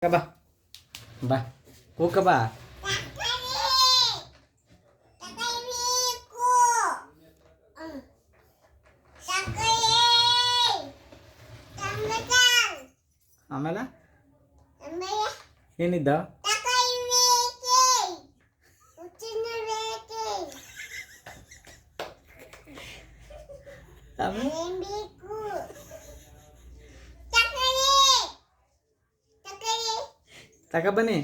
ಬಾ ಬಾ ಕೂಕ ಬಾ. ಆಮೇಲೆ ಏನಿದ್ದ ತಗೊಬನ್ನಿ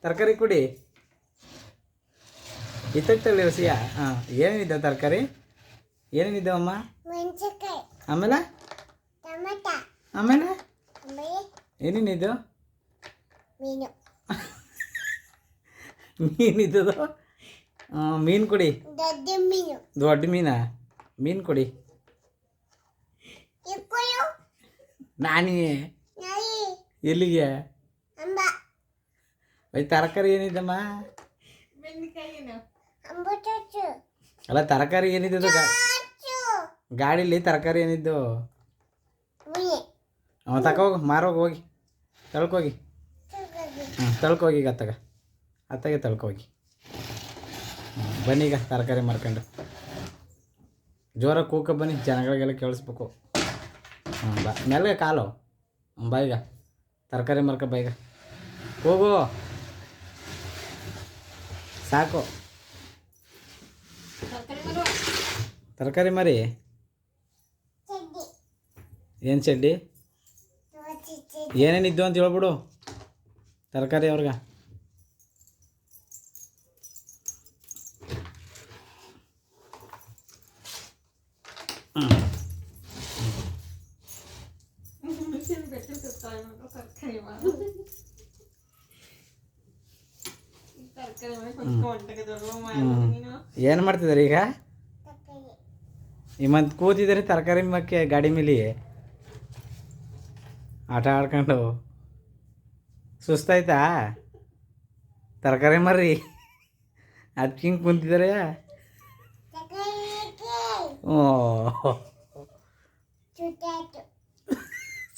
ತರಕಾರಿ ಕೊಡಿ ಇತ್ತಟ್ಟಲ್ಲಿ ಹೊಸಿಯ. ಹಾಂ ಏನೇನಿದ್ದಾವೆ ತರಕಾರಿ ಏನೇನಿದ್ದಾವಮ್ಮ? ಆಮೇಲೆ ಆಮೇಲೆ ಏನೇನಿದ್ದು? ಮೀನಿದ್ದದು ಮೀನು ಕೊಡಿ. ದೊಡ್ಡ ಮೀನಾ? ಮೀನು ಕೊಡಿ. ನಾನೇ ಎಲ್ಲಿಗೆ? ತರಕಾರಿ ಏನಿದ್ದಮ್ಮ? ಅಲ್ಲ ತರಕಾರಿ ಏನಿದ್ದು ಗಾಡೀಲಿ ತರಕಾರಿ ಏನಿದ್ದು? ತಗೋಗಿ ಮಾರೋಗಿ ಹೋಗಿ ತಳ್ಕೋಗಿ. ತಳ್ಕೋಗಿ ಈಗ ಅತ್ತಗೆ ತಳ್ಕೋಗಿ. ಬನ್ನಿ ಈಗ ತರಕಾರಿ ಮಾರ್ಕೊಂಡು ಜೋರಾಗಿ ಕೂಕ ಬನ್ನಿ, ಜನಗಳಿಗೆಲ್ಲ ಕೇಳಿಸ್ಬೇಕು. ಬಾ ಮೆಲ್ಲಗೆ ಕಾಲು ಬಾ ಈಗ ತರಕಾರಿ ಮಾರ್ಕ ಬಾ ಈಗ ಹೋಗು ಸಾಕು. ತರಕಾರಿ ಮಾರಿ ಏನು ಚಡ್ಡಿ ಏನೇನಿದ್ದು ಅಂತ ಹೇಳ್ಬಿಡು ತರಕಾರಿ ಅವ್ರಿಗೆ. ಏನು ಮಾಡ್ತಿದ್ದಾರೆ ಈಗ? ಮತ್ತು ಕೂತಿದ್ದಾರೆ ತರಕಾರಿ ಮಕ್ಕೆ ಗಾಡಿ ಮೇಲೆ ಆಟ ಆಡ್ಕೊಂಡು. ಸುಸ್ತಾಯ್ತಾ? ತರಕಾರಿ ಮರ್ರಿ ಅದಕ್ಕೆ ಹಿಂಗೆ ಕುಂತಿದ್ದಾರೆ. ಓ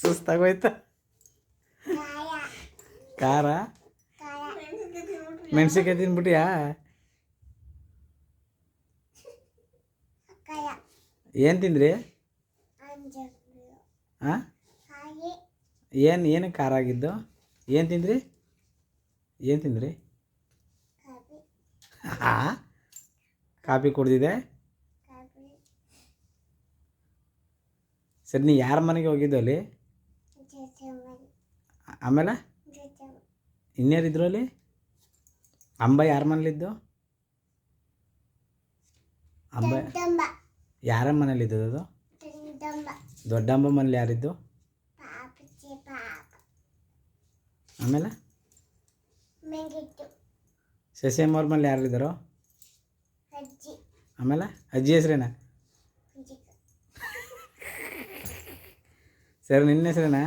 ಸುಸ್ತಾಗೋಯ್ತಾ? ಖಾರ ಮೆಣಸಿನ್ಕಾಯಿ ತಿನ್ಬಿಟ್ಟಿಯಾ? ಏನು ತಿಂದ್ರಿ? ಹಾಂ ಏನು ಖಾರ ಆಗಿದ್ದು? ಏನು ತಿಂದ್ರಿ? ಏನು ತಿಂದ್ರಿ? ಹಾಂ ಕಾಫಿ ಕುಡ್ದಿದೆ. ಸರಿ ನೀ ಯಾರ ಮನೆಗೆ ಹೋಗಿದ್ದು ಅಲ್ಲಿ? ಆಮೇಲೆ ಇನ್ಯಾರಿದ್ರು ಅಲ್ಲಿ? ಅಂಬ ಯಾರ ಮನೇಲಿದ್ದು? ಅಂಬ ಯಾರ ಮನೇಲಿದ್ದು? ಅದು ದೊಡ್ಡಂಬ ಮನೇಲಿ ಯಾರಿದ್ದು? ಆಮೇಲೆ ಶಶಿಯಮ್ಮವ್ರ ಮನೇಲಿ ಯಾರಿದ್ದಾರೋ? ಆಮೇಲೆ ಅಜ್ಜಿ ಹೆಸ್ರೇನಾ? ಸರಿ ನಿನ್ನ ಹೆಸ್ರೇನಾ?